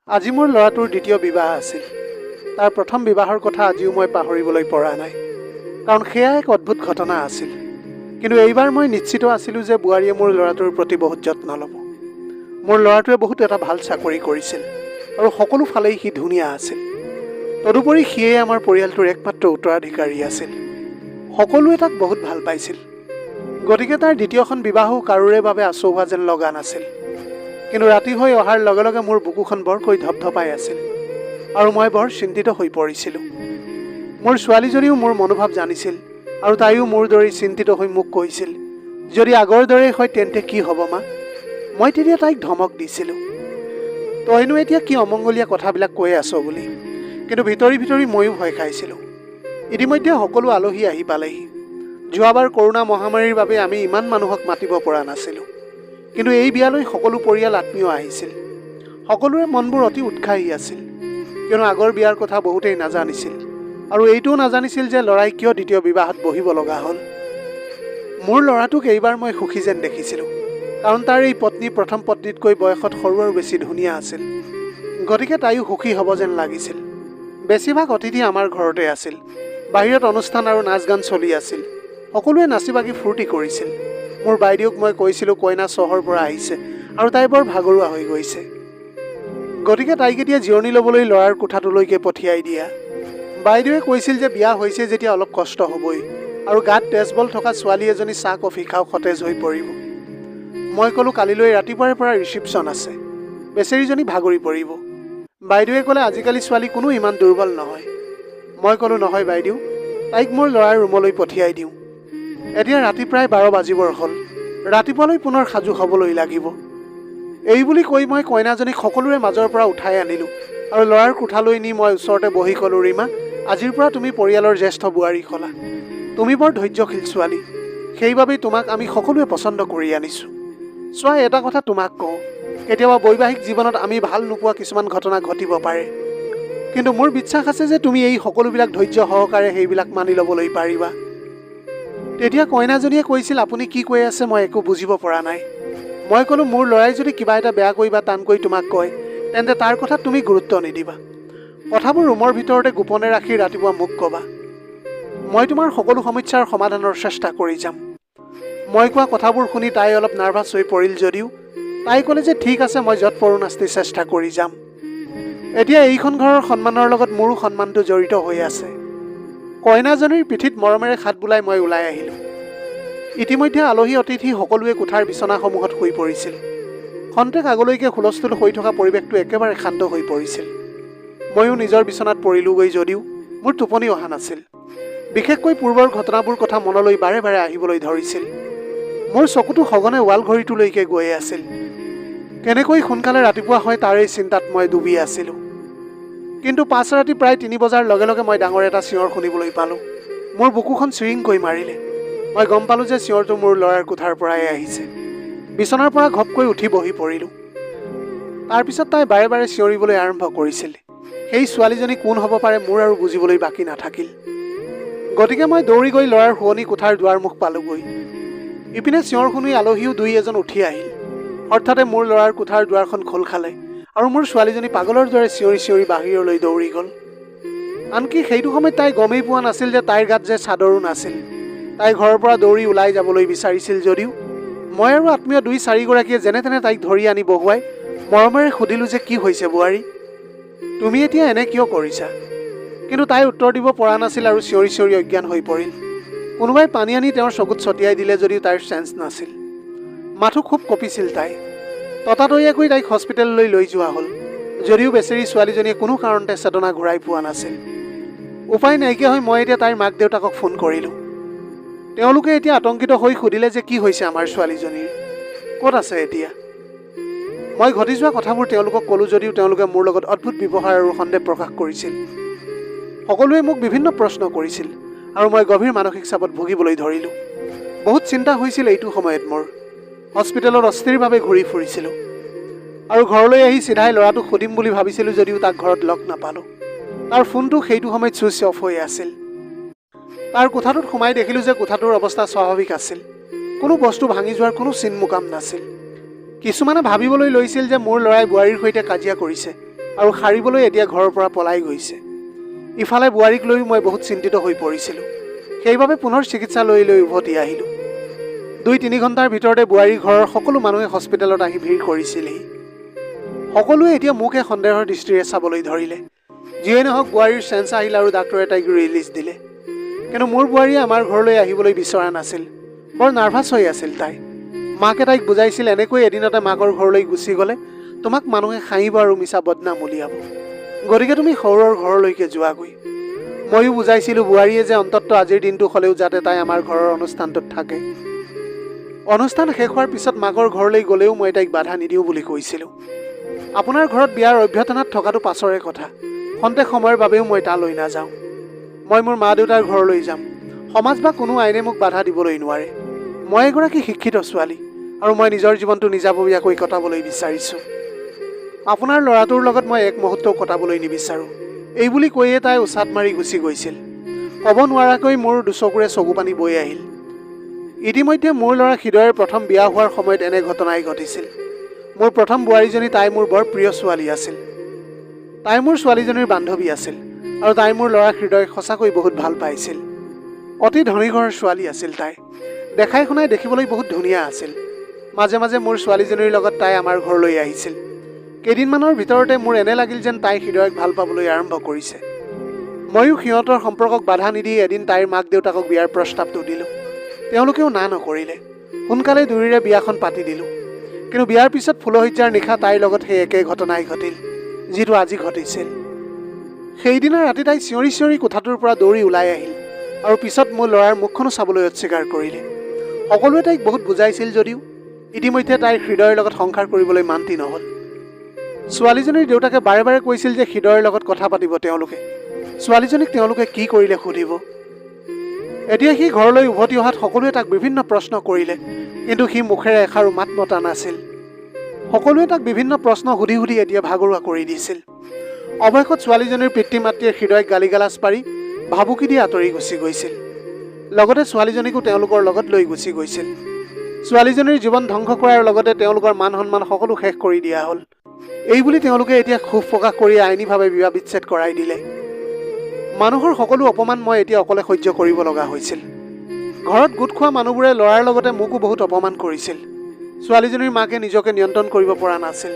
আজি মোৰ ল'ৰাটোৰ দ্বিতীয় বিবাহ আছিল। তাৰ প্ৰথম বিবাহৰ কথা আজিও মই পাহৰিবলৈ পৰা নাই, কাৰণ সেয়া এক অদ্ভুত ঘটনা আছিল। কিন্তু এইবাৰ মই নিশ্চিত আছিলোঁ যে বোৱাৰীয়ে মোৰ ল'ৰাটোৰ প্ৰতি বহুত যত্ন ল'ব। মোৰ ল'ৰাটোৱে বহুত এটা ভাল চাকৰি কৰিছিল আৰু সকলো ফালেই সি ধুনীয়া আছিল। তদুপৰি সিয়েই আমাৰ পৰিয়ালটোৰ একমাত্ৰ উত্তৰাধিকাৰী আছিল। সকলোৱে তাক বহুত ভাল পাইছিল। গতিকে তাৰ দ্বিতীয়খন বিবাহো কাৰোৰে বাবে আচহুৱা যেন লগা নাছিল। কিন্তু ৰাতি হৈ অহাৰ লগে লগে মোৰ বুকুখন বৰকৈ ধপধপাই আছিল আৰু মই বৰ চিন্তিত হৈ পৰিছিলোঁ। মোৰ ছোৱালীজনীও মোৰ মনোভাৱ জানিছিল আৰু তাইও মোৰ দৰে চিন্তিত হৈ মোক কৈছিল, যদি আগৰ দৰে হয় তেন্তে কি হ'ব মা? মই তেতিয়া তাইক ধমক দিছিলোঁ, তইনো এতিয়া কি অমংগলীয়া কথাবিলাক কৈ আছ বুলি। কিন্তু ভিতৰি ভিতৰি ময়ো ভয় খাইছিলোঁ। ইতিমধ্যে সকলো আলহী আহি পালেহি। যোৱাবাৰ কৰোণা মহামাৰীৰ বাবে আমি ইমান মানুহক মাতিব পৰা নাছিলোঁ। কিন্তু এই বিয়ালৈ সকলো পৰিয়াল আত্মীয় আহিছিল। সকলোৰে মনবোৰ অতি উৎসাহী আছিল, কিয়নো আগৰ বিয়াৰ কথা বহুতেই নাজানিছিল আৰু এইটোও নাজানিছিল যে ল'ৰাই কিয় দ্বিতীয় বিবাহত বহিব লগা হ'ল। মোৰ ল'ৰাটোক এইবাৰ মই সুখী যেন দেখিছিলোঁ, কাৰণ তাৰ এই পত্নী প্ৰথম পত্নীতকৈ বয়সত সৰু আৰু বেছি ধুনীয়া আছিল। গতিকে তাইও সুখী হ'ব যেন লাগিছিল। বেছিভাগ অতিথি আমাৰ ঘৰতে আছিল। বাহিৰত অনুষ্ঠান আৰু নাচ গান চলি আছিল। সকলোৱে নাচি বাগি ফূৰ্তি কৰিছিল। মোৰ বাইদেউক মই কৈছিলোঁ কইনা চহৰৰ পৰা আহিছে আৰু তাই বৰ ভাগৰুৱা হৈ গৈছে। গতিকে তাইক এতিয়া জিৰণি ল'বলৈ ল'ৰাৰ কোঠাটোলৈকে পঠিয়াই দিয়া। বাইদেৱে কৈছিল যে বিয়া হৈছে যেতিয়া অলপ কষ্ট হ'বই আৰু গাত তেজবল থকা ছোৱালী এজনী চাহ কফি খাওঁ সতেজ হৈ পৰিব। মই ক'লোঁ কালিলৈ ৰাতিপুৱাৰে পৰা ৰিচিপশ্যন আছে, বেচেৰীজনী ভাগৰি পৰিব। বাইদেৱে ক'লে আজিকালি ছোৱালী কোনো ইমান দুৰ্বল নহয়। মই ক'লোঁ নহয় বাইদেউ, তাইক মোৰ ল'ৰাৰ ৰুমলৈ পঠিয়াই দিওঁ। এতিয়া ৰাতি প্ৰায় 12 বাজিবৰ হ'ল। ৰাতিপুৱালৈ পুনৰ সাজু হ'বলৈ লাগিব। এই বুলি কৈ মই কইনাজনীক সকলোৰে মাজৰ পৰা উঠাই আনিলোঁ আৰু ল'ৰাৰ কোঠালৈ নি মই ওচৰতে বহি ক'লোঁ, ৰীমা, আজিৰ পৰা তুমি পৰিয়ালৰ জ্যেষ্ঠ বোৱাৰী হ'লা। তুমি বৰ ধৈৰ্যশীল ছোৱালী, সেইবাবেই তোমাক আমি সকলোৱে পচন্দ কৰি আনিছোঁ। চোৱা, এটা কথা তোমাক কওঁ, কেতিয়াবা বৈবাহিক জীৱনত আমি ভাল নোপোৱা কিছুমান ঘটনা ঘটিব পাৰে, কিন্তু মোৰ বিশ্বাস আছে যে তুমি এই সকলোবিলাক ধৈৰ্য সহকাৰে সেইবিলাক মানি ল'বলৈ পাৰিবা। তেতিয়া কইনাজনীয়ে কৈছিল, আপুনি কি কৈ আছে মই একো বুজিব পৰা নাই। মই ক'লোঁ, মোৰ ল'ৰাই যদি কিবা এটা বেয়াকৈ বা টানকৈ তোমাক কয় তেন্তে তাৰ কথাত তুমি গুৰুত্ব নিদিবা। কথাবোৰ ৰুমৰ ভিতৰতে গোপনে ৰাখি ৰাতিপুৱা মোক ক'বা। মই তোমাৰ সকলো সমস্যাৰ সমাধানৰ চেষ্টা কৰি যাম। মই কোৱা কথাবোৰ শুনি তাই অলপ নাৰ্ভাছ হৈ পৰিল যদিও তাই ক'লে যে ঠিক আছে, মই য'ত পৰো নাস্তি চেষ্টা কৰি যাম। এতিয়া এইখন ঘৰৰ সন্মানৰ লগত মোৰো সন্মানটো জড়িত হৈ আছে। কইনাজনীৰ পিঠিত মৰমেৰে হাত বুলাই মই ওলাই আহিলোঁ। ইতিমধ্যে আলহী অতিথি সকলোৱে কোঠাৰ বিচনাসমূহত শুই পৰিছিল। খন্তেক আগলৈকে হুলস্থুল হৈ থকা পৰিৱেশটো একেবাৰে শান্ত হৈ পৰিছিল। ময়ো নিজৰ বিচনাত পৰিলোঁগৈ যদিও মোৰ টোপনি অহা নাছিল। বিশেষকৈ পূৰ্বৰ ঘটনাবোৰ কথা মনলৈ বাৰে বাৰে আহিবলৈ ধৰিছিল। মোৰ চকুটো সঘনে ৱাল ঘড়ীটোলৈকে গৈ আছিল। কেনেকৈ সোনকালে ৰাতিপুৱা হয় তাৰেই চিন্তাত মই ডুবি আছিলোঁ। কিন্তু পাছ ৰাতি প্ৰায় 3 বজাৰ লগে লগে মই ডাঙৰ এটা চিঞৰ শুনিবলৈ পালোঁ। মোৰ বুকুখন চিৰিংকৈ মাৰিলে। মই গম পালোঁ যে চিঞৰটো মোৰ ল'ৰাৰ কোঠাৰ পৰাই আহিছে। বিচনাৰ পৰা ঘপকৈ উঠি বহি পৰিলোঁ। তাৰপিছত তাই বাৰে বাৰে চিঞৰিবলৈ আৰম্ভ কৰিছিল। সেই ছোৱালীজনী কোন হ'ব পাৰে মোৰ আৰু বুজিবলৈ বাকী নাথাকিল। গতিকে মই দৌৰি গৈ ল'ৰাৰ শুৱনি কোঠাৰ দুৱাৰমুখ পালোঁগৈ। ইপিনে চিঞৰ শুনি আলহীও 2-এজন উঠি আহিল। হঠাতে মোৰ ল'ৰাৰ কোঠাৰ দুৱাৰখন খোল খালে আৰু মোৰ ছোৱালীজনী পাগলৰ দৰে চিঞৰি চিঞৰি বাহিৰলৈ দৌৰি গ'ল। আনকি সেইটো সময়ত তাই গমেই পোৱা নাছিল যে তাইৰ গাত যে চাদৰো নাছিল। তাই ঘৰৰ পৰা দৌৰি ওলাই যাবলৈ বিচাৰিছিল যদিও মই আৰু আত্মীয় 2-4গৰাকীয়ে যেনে তেনে তাইক ধৰি আনি বহুৱাই মৰমেৰে সুধিলোঁ যে কি হৈছে বোৱাৰী, তুমি এতিয়া এনে কিয় কৰিছা? কিন্তু তাই উত্তৰ দিব পৰা নাছিল আৰু চিঞৰি চিঞৰি অজ্ঞান হৈ পৰিল। কোনোবাই পানী আনি তেওঁৰ চকুত ছটিয়াই দিলে যদিও তাইৰ চেঞ্চ নাছিল। মাথো খুব কঁপিছিল তাই। ততাতৈয়াকৈ তাইক হস্পিটেললৈ লৈ যোৱা হ'ল, যদিও বেচেৰী ছোৱালীজনীয়ে কোনো কাৰণতে চেতনা ঘূৰাই পোৱা নাছিল। উপায় নাইকিয়া হৈ মই এতিয়া তাইৰ মাক দেউতাকক ফোন কৰিলোঁ। তেওঁলোকে এতিয়া আতংকিত হৈ সুধিলে যে কি হৈছে আমাৰ ছোৱালীজনীৰ, ক'ত আছে এতিয়া। মই ঘটি যোৱা কথাবোৰ তেওঁলোকক ক'লোঁ যদিও তেওঁলোকে মোৰ লগত অদ্ভুত ব্যৱহাৰ আৰু সন্দেহ প্ৰকাশ কৰিছিল। সকলোৱে মোক বিভিন্ন প্ৰশ্ন কৰিছিল আৰু মই গভীৰ মানসিক চাপত ভুগিবলৈ ধৰিলোঁ। বহুত চিন্তা হৈছিল এইটো সময়ত মোৰ। হস্পিটেলত অস্থিৰভাৱে ঘূৰি ফুৰিছিলোঁ আৰু ঘৰলৈ আহি চিধাই ল'ৰাটোক সুধিম বুলি ভাবিছিলোঁ যদিও তাক ঘৰত লগ নাপালোঁ। তাৰ ফোনটো সেইটো সময়ত ছুইচ অফ হৈ আছিল। তাৰ কোঠাটোত সোমাই দেখিলোঁ যে কোঠাটোৰ অৱস্থা স্বাভাৱিক আছিল। কোনো বস্তু ভাঙি যোৱাৰ কোনো চিন মোকাম নাছিল। কিছুমানে ভাবিবলৈ লৈছিল যে মোৰ ল'ৰাই বোৱাৰীৰ সৈতে কাজিয়া কৰিছে, আৰু সাৰিবলৈ এতিয়া ঘৰৰ পৰা পলাই গৈছে। ইফালে বোৱাৰীক লৈ মই বহুত চিন্তিত হৈ পৰিছিলোঁ। সেইবাবে পুনৰ চিকিৎসালয়লৈ উভতি আহিলোঁ। 2-3 ঘণ্টাৰ ভিতৰতে বোৱাৰীৰ ঘৰৰ সকলো মানুহে হস্পিটেলত আহি ভিৰ কৰিছিলেহি। সকলোৱে এতিয়া মোকহে সন্দেহৰ দৃষ্টিৰে চাবলৈ ধৰিলে। যিয়ে নহওক বোৱাৰীৰ চেঞ্চ আহিল আৰু ডাক্তৰে তাইক ৰিলিজ দিলে। কিন্তু মোৰ বোৱাৰীয়ে আমাৰ ঘৰলৈ আহিবলৈ বিচৰা নাছিল। বৰ নাৰ্ভাছ হৈ আছিল তাই। মাকে তাইক বুজাইছিল, এনেকৈ এদিনতে মাকৰ ঘৰলৈ গুচি গ'লে তোমাক মানুহে হাঁহিব আৰু মিছা বদনাম উলিয়াব। গতিকে তুমি সৌৰৰ ঘৰলৈকে যোৱাগৈ। ময়ো বুজাইছিলোঁ বোৱাৰীয়ে যে অন্ততঃ আজিৰ দিনটো হ'লেও যাতে তাই আমাৰ ঘৰৰ অনুষ্ঠানটোত থাকে। অনুষ্ঠান শেষ হোৱাৰ পিছত মাকৰ ঘৰলৈ গ'লেও মই তাইক বাধা নিদিওঁ বুলি কৈছিলোঁ। আপোনাৰ ঘৰত বিয়াৰ অভ্যৰ্থনাত থকাটো পাছৰে কথা। খন্তেক সময়ৰ বাবেও মই তালৈ নাযাওঁ। মই মোৰ মা দেউতাৰ ঘৰলৈ যাম। সমাজ বা কোনো আইনে মোক বাধা দিবলৈ নোৱাৰে। মই এগৰাকী শিক্ষিত ছোৱালী আৰু মই নিজৰ জীৱনটো নিজাববীয়াকৈ কটাবলৈ বিচাৰিছোঁ। আপোনাৰ ল'ৰাটোৰ লগত মই এক মুহূৰ্তও কটাবলৈ নিবিচাৰোঁ। এই বুলি কৈয়ে তাই উচাত মাৰি গুচি গৈছিল। ক'ব নোৱাৰাকৈ মোৰ দুচকুৰে চকু পানী বৈ আহিল। ইতিমধ্যে মোৰ ল'ৰা হৃদয়ৰ প্ৰথম বিয়া হোৱাৰ সময়ত এনে ঘটনাই ঘটিছিল। মোৰ প্ৰথম বোৱাৰীজনী তাই মোৰ বৰ প্ৰিয় ছোৱালী আছিল। তাই মোৰ ছোৱালীজনীৰ বান্ধৱী আছিল আৰু তাই মোৰ ল'ৰা হৃদয়ক সঁচাকৈ বহুত ভাল পাইছিল। অতি ধনী ঘৰৰ ছোৱালী আছিল তাই। দেখাই শুনাই দেখিবলৈ বহুত ধুনীয়া আছিল। মাজে মাজে মোৰ ছোৱালীজনীৰ লগত তাই আমাৰ ঘৰলৈ আহিছিল। কেইদিনমানৰ ভিতৰতে মোৰ এনে লাগিল যেন তাই হৃদয়ক ভাল পাবলৈ আৰম্ভ কৰিছে। ময়ো সিহঁতৰ সম্পৰ্কক বাধা নিদি এদিন তাইৰ মাক দেউতাকক বিয়াৰ প্ৰস্তাৱটো দিলোঁ। তেওঁলোকেও না নকৰিলে। সোনকালে দুয়োৰে বিয়াখন পাতি দিলোঁ। কিন্তু বিয়াৰ পিছত ফুলশয্যাৰ নিশা তাইৰ লগত সেই একে ঘটনাই ঘটিল, যিটো আজি ঘটিছিল। সেইদিনা ৰাতি তাই চিঞৰি চিঞৰি কোঠাটোৰ পৰা দৌৰি ওলাই আহিল আৰু পিছত মোৰ ল'ৰাৰ মুখখনো চাবলৈ অস্বীকাৰ কৰিলে। সকলোৱে তাইক বহুত বুজাইছিল যদিও ইতিমধ্যে তাইৰ হৃদয়ৰ লগত সংসাৰ কৰিবলৈ মান্তি নহ'ল। ছোৱালীজনীৰ দেউতাকে বাৰে বাৰে কৈছিল যে হৃদয়ৰ লগত কথা পাতিব তেওঁলোকে। ছোৱালীজনীক তেওঁলোকে কি কৰিলে সুধিব। এতিয়া সি ঘৰলৈ উভতি অহাত সকলোৱে তাক বিভিন্ন প্ৰশ্ন কৰিলে, কিন্তু সি মুখেৰে এষাৰো মাত মতা নাছিল। সকলোৱে তাক বিভিন্ন প্ৰশ্ন সুধি সুধি এতিয়া ভাগৰুৱা কৰি দিছিল। অৱশেষত ছোৱালীজনীৰ পিতৃ মাতৃয়ে হৃদয়ক গালি গালাজ পাৰি ভাবুকি দি আঁতৰি গুচি গৈছিল। লগতে ছোৱালীজনীকো তেওঁলোকৰ লগত লৈ গুচি গৈছিল। ছোৱালীজনীৰ জীৱন ধ্বংস কৰাৰ লগতে তেওঁলোকৰ মান সন্মান সকলো শেষ কৰি দিয়া হ'ল। এইবুলি তেওঁলোকে এতিয়া ক্ষোভ প্ৰকাশ কৰি আইনীভাৱে বিবাহ বিচ্ছেদ কৰাই দিলে। মানুহৰ সকলো অপমান মই এতিয়া অকলে সহ্য কৰিব লগা হৈছিল। ঘৰত গোট খোৱা মানুহবোৰে ল'ৰাৰ লগতে মোকো বহুত অপমান কৰিছিল। ছোৱালীজনীৰ মাকে নিজকে নিয়ন্ত্ৰণ কৰিব পৰা নাছিল।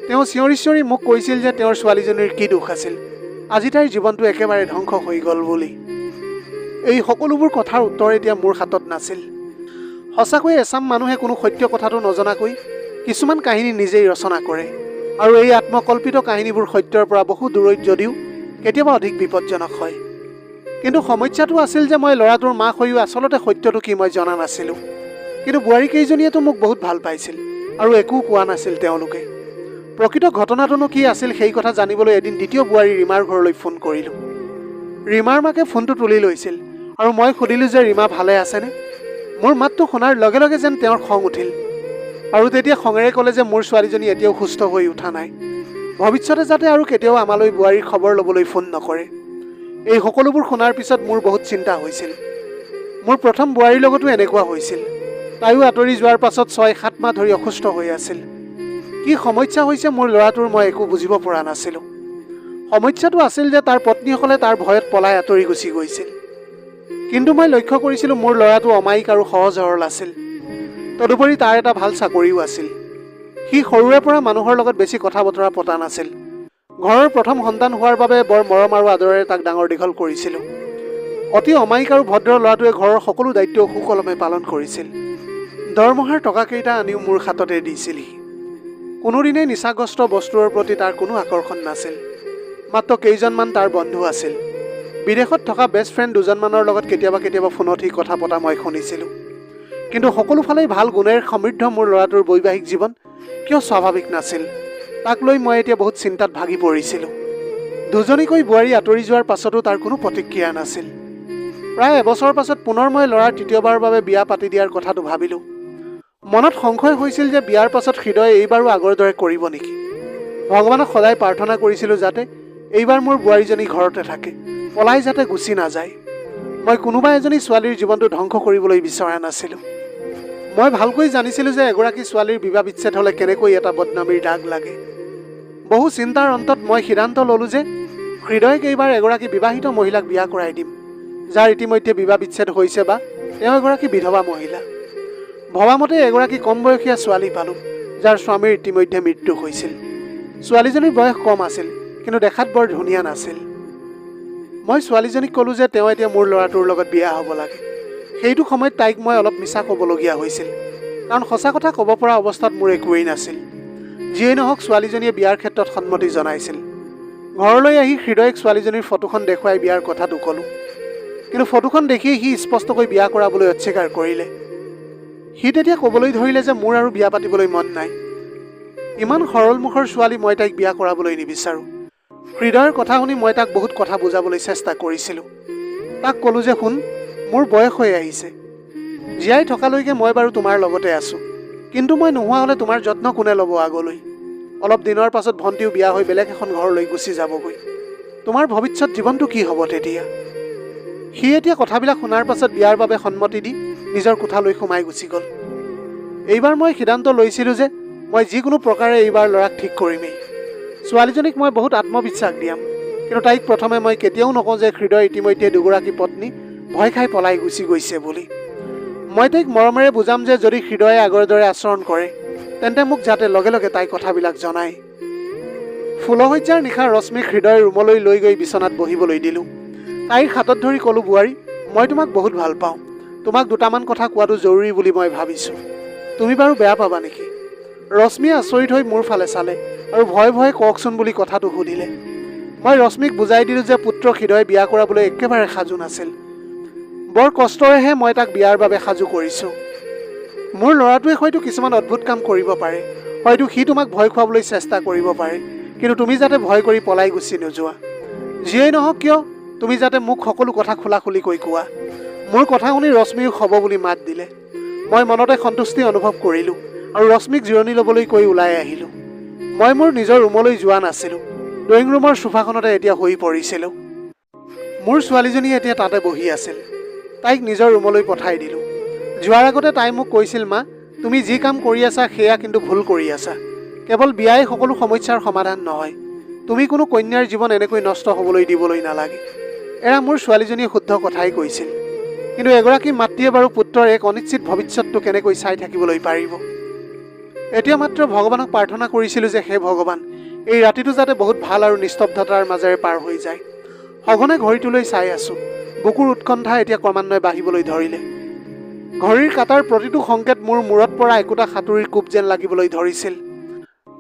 তেওঁ চিঞৰি চিঞৰি মোক কৈছিল যে তেওঁৰ ছোৱালীজনীৰ কি দুখ আছিল, আজি তাইৰ জীৱনটো একেবাৰে ধ্বংস হৈ গ'ল বুলি। এই সকলোবোৰ কথাৰ উত্তৰ এতিয়া মোৰ হাতত নাছিল। সঁচাকৈয়ে এচাম মানুহে কোনো সত্য কথাটো নজনাকৈ কিছুমান কাহিনী নিজেই ৰচনা কৰে, আৰু এই আত্মকল্পিত কাহিনীবোৰ সত্যৰ পৰা বহু দূৰৈত যদিও কেতিয়াবা অধিক বিপদজনক হয়। কিন্তু সমস্যাটো আছিল যে মই ল'ৰাটোৰ মাক হৈও আচলতে সত্যটো কি মই জনা নাছিলোঁ। কিন্তু বোৱাৰীকেইজনীয়েতো মোক বহুত ভাল পাইছিল আৰু একো কোৱা নাছিল তেওঁলোকে। প্ৰকৃত ঘটনাটোনো কি আছিল সেই কথা জানিবলৈ এদিন দ্বিতীয় বোৱাৰী ৰীমাৰ ঘৰলৈ ফোন কৰিলোঁ। ৰীমাৰ মাকে ফোনটো তুলি লৈছিল আৰু মই সুধিলোঁ যে ৰীমা ভালে আছেনে। মোৰ মাতটো শুনাৰ লগে লগে যেন তেওঁৰ খং উঠিল আৰু তেতিয়া খঙেৰে ক'লে যে মোৰ ছোৱালীজনী এতিয়াও সুস্থ হৈ উঠা নাই। ভৱিষ্যতে যাতে আৰু কেতিয়াও আমালৈ বোৱাৰীৰ খবৰ ল'বলৈ ফোন নকৰে। এই সকলোবোৰ শুনাৰ পিছত মোৰ বহুত চিন্তা হৈছিল। মোৰ প্ৰথম বোৱাৰীৰ লগতো এনেকুৱা হৈছিল। তাইও আঁতৰি যোৱাৰ পাছত 6-7 মাহ ধৰি অসুস্থ হৈ আছিল। কি সমস্যা হৈছে মোৰ ল'ৰাটোৰ মই একো বুজিব পৰা নাছিলোঁ। সমস্যাটো আছিল যে তাৰ পত্নীসকলে তাৰ ভয়ত পলাই আঁতৰি গুচি গৈছিল। কিন্তু মই লক্ষ্য কৰিছিলোঁ মোৰ ল'ৰাটো অমায়িক আৰু সহজ সৰল আছিল। তদুপৰি তাৰ এটা ভাল চাকৰিও আছিল। সি সৰুৰে পৰা মানুহৰ লগত বেছি কথা বতৰা পতা নাছিল। ঘৰৰ প্ৰথম সন্তান হোৱাৰ বাবে বৰ মৰম আৰু আদৰেৰে তাক ডাঙৰ দীঘল কৰিছিলোঁ। অতি অমায়িক আৰু ভদ্ৰ ল'ৰাটোৱে ঘৰৰ সকলো দায়িত্ব সুকলমে পালন কৰিছিল। দৰমহাৰ টকাকেইটা আনিও মোৰ হাততে দিছিলহি। কোনোদিনেই নিচাগ্ৰস্ত বস্তুৰ প্ৰতি তাৰ কোনো আকৰ্ষণ নাছিল। মাত্ৰ কেইজনমান তাৰ বন্ধু আছিল। বিদেশত থকা বেষ্ট ফ্ৰেণ্ড দুজনমানৰ লগত কেতিয়াবা কেতিয়াবা ফোনত সি কথা পতা মই শুনিছিলোঁ। কিন্তু সকলোফালেই ভাল গুণেৰে সমৃদ্ধ মোৰ ল'ৰাটোৰ বৈবাহিক জীৱন কিয় স্বাভাৱিক নাছিল, তাক লৈ মই এতিয়া বহুত চিন্তাত ভাগি পৰিছিলোঁ। দুজনীকৈ বোৱাৰী আঁতৰি যোৱাৰ পাছতো তাৰ কোনো প্ৰতিক্ৰিয়া নাছিল। প্ৰায় এবছৰৰ পাছত পুনৰ মই ল'ৰাৰ তৃতীয়বাৰৰ বাবে বিয়া পাতি দিয়াৰ কথাটো ভাবিলোঁ। মনত সংশয় হৈছিল যে বিয়াৰ পাছত হৃদয়ে এইবাৰো আগৰ দৰে কৰিব নেকি। ভগৱানক সদায় প্ৰাৰ্থনা কৰিছিলোঁ যাতে এইবাৰ মোৰ বোৱাৰীজনী ঘৰতে থাকে, পলাই যাতে গুচি নাযায়। মই কোনোবা এজনী ছোৱালীৰ জীৱনটো ধ্বংস কৰিবলৈ বিচৰা নাছিলোঁ। মই ভালকৈ জানিছিলোঁ যে এগৰাকী ছোৱালীৰ বিবাহ বিচ্ছেদ হ'লে কেনেকৈ এটা বদনামীৰ দাগ লাগে। বহু চিন্তাৰ অন্তত মই সিদ্ধান্ত ল'লোঁ যে হৃদয়ক এইবাৰ এগৰাকী বিবাহিত মহিলাক বিয়া কৰাই দিম, যাৰ ইতিমধ্যে বিবাহ বিচ্ছেদ হৈছে বা তেওঁ এগৰাকী বিধৱা মহিলা। ভবামতে এগৰাকী কম বয়সীয়া ছোৱালী পালোঁ, যাৰ স্বামীৰ ইতিমধ্যে মৃত্যু হৈছিল। ছোৱালীজনীৰ বয়স কম আছিল, কিন্তু দেখাত বৰ ধুনীয়া নাছিল। মই ছোৱালীজনীক ক'লোঁ যে তেওঁ এতিয়া মোৰ ল'ৰাটোৰ লগত বিয়া হ'ব লাগে। সেইটো সময়ত তাইক মই অলপ মিছা ক'বলগীয়া হৈছিল, কাৰণ সঁচা কথা ক'ব পৰা অৱস্থাত মোৰ একোৱেই নাছিল। যিয়েই নহওক, ছোৱালীজনীয়ে বিয়াৰ ক্ষেত্ৰত সন্মতি জনাইছিল। ঘৰলৈ আহি হৃদয়ক ছোৱালীজনীৰ ফটোখন দেখুৱাই বিয়াৰ কথাটো ক'লোঁ, কিন্তু ফটোখন দেখিয়েই সি স্পষ্টকৈ বিয়া কৰাবলৈ অস্বীকাৰ কৰিলে। সি তেতিয়া ক'বলৈ ধৰিলে যে মোৰ আৰু বিয়া পাতিবলৈ মন নাই। ইমান সৰলমুখৰ ছোৱালী মই তাইক বিয়া কৰাবলৈ নিবিচাৰোঁ। হৃদয়ৰ কথা শুনি মই তাক বহুত কথা বুজাবলৈ চেষ্টা কৰিছিলোঁ। তাক ক'লোঁ যে শুন, মোৰ বয়স হৈ আহিছে। জীয়াই থকালৈকে মই বাৰু তোমাৰ লগতে আছোঁ, কিন্তু মই নোহোৱা হ'লে তোমাৰ যত্ন কোনে ল'ব আগলৈ? অলপ দিনৰ পাছত ভণ্টিও বিয়া হৈ বেলেগ এখন ঘৰলৈ গুচি যাবগৈ। তোমাৰ ভৱিষ্যত জীৱনটো কি হ'ব তেতিয়া? সি এতিয়া কথাবিলাক শুনাৰ পাছত বিয়াৰ বাবে সন্মতি দি নিজৰ কোঠালৈ সোমাই গুচি গ'ল। এইবাৰ মই সিদ্ধান্ত লৈছিলোঁ যে মই যিকোনো প্ৰকাৰে এইবাৰ ল'ৰাক ঠিক কৰিমেই। ছোৱালীজনীক মই বহুত আত্মবিশ্বাস দিয়াম, কিন্তু তাইক প্ৰথমে মই কেতিয়াও নকওঁ যে হৃদয় ইতিমধ্যে দুগৰাকী পত্নী ভয় খাই পলাই গুচি গৈছে বুলি। মই তাইক মৰমেৰে বুজাম যে যদি হৃদয়ে আগৰ দৰে আচৰণ কৰে, তেন্তে মোক যাতে লগে লগে তাই কথাবিলাক জনায়। ফুলশয্যাৰ নিশা ৰশ্মিক হৃদয়ৰ ৰুমলৈ লৈ গৈ বিচনাত বহিবলৈ দিলোঁ। তাইৰ হাতত ধৰি ক'লোঁ, বোৱাৰী, মই তোমাক বহুত ভাল পাওঁ। তোমাক দুটামান কথা কোৱাটো জৰুৰী বুলি মই ভাবিছোঁ। তুমি বাৰু বেয়া পাবা নেকি? ৰশ্মিয়ে আচৰিত হৈ মোৰ ফালে চালে আৰু ভয়ে ভয়ে কওকচোন বুলি কথাটো সুধিলে। মই ৰশ্মিক বুজাই দিলোঁ যে পুত্ৰ হৃদয়ে বিয়া কৰাবলৈ একেবাৰে সাজু নাছিল। বৰ কষ্টৰেহে মই তাক বিয়াৰ বাবে সাজু কৰিছোঁ। মোৰ ল'ৰাটোৱে হয়তো কিছুমান অদ্ভুত কাম কৰিব পাৰে, হয়তো সি তোমাক ভয় খুৱাবলৈ চেষ্টা কৰিব পাৰে, কিন্তু তুমি যাতে ভয় কৰি পলাই গুচি নোযোৱা। যিয়েই নহওক কিয়, তুমি যাতে মোক সকলো কথা খোলাখুলিকৈ কোৱা। মোৰ কথা শুনি ৰশ্মিও হ'ব বুলি মাত দিলে। মই মনতে সন্তুষ্টি অনুভৱ কৰিলোঁ আৰু ৰশ্মিক জিৰণি ল'বলৈ কৈ ওলাই আহিলোঁ। মই মোৰ নিজৰ ৰুমলৈ যোৱা নাছিলোঁ। ড্ৰয়িং ৰুমৰ সোফাখনতে এতিয়া শুই পৰিছিলোঁ। মোৰ ছোৱালীজনী এতিয়া তাতে বহি আছিল। তাইক নিজৰ ৰুমলৈ পঠাই দিলোঁ। যোৱাৰ আগতে তাই মোক কৈছিল, মা, তুমি যি কাম কৰি আছা সেয়া কিন্তু ভুল কৰি আছা। কেৱল বিয়াই সকলো সমস্যাৰ সমাধান নহয়। তুমি কোনো কন্যাৰ জীৱন এনেকৈ নষ্ট হ'বলৈ দিবলৈ নালাগে। এৰা, মোৰ ছোৱালীজনীয়ে শুদ্ধ কথাই কৈছিল। কিন্তু এগৰাকী মাতৃয়ে বাৰু পুত্ৰৰ এক অনিশ্চিত ভৱিষ্যতটো কেনেকৈ চাই থাকিবলৈ পাৰিব? এতিয়া মাত্ৰ ভগৱানক প্ৰাৰ্থনা কৰিছিলোঁ যে হে ভগৱান, এই ৰাতিটো যাতে বহুত ভাল আৰু নিস্তব্ধতাৰ মাজেৰে পাৰ হৈ যায়। সঘনে ঘড়ীটোলৈ চাই আছোঁ। বুকুৰ উৎকণ্ঠা এতিয়া ক্ৰমান্বয়ে বাঢ়িবলৈ ধৰিলে। ঘড়ীৰ কাটাৰ প্ৰতিটো সংকেত মোৰ মূৰত পৰা একোটা সাঁতুৰিৰ কোব যেন লাগিবলৈ ধৰিছিল।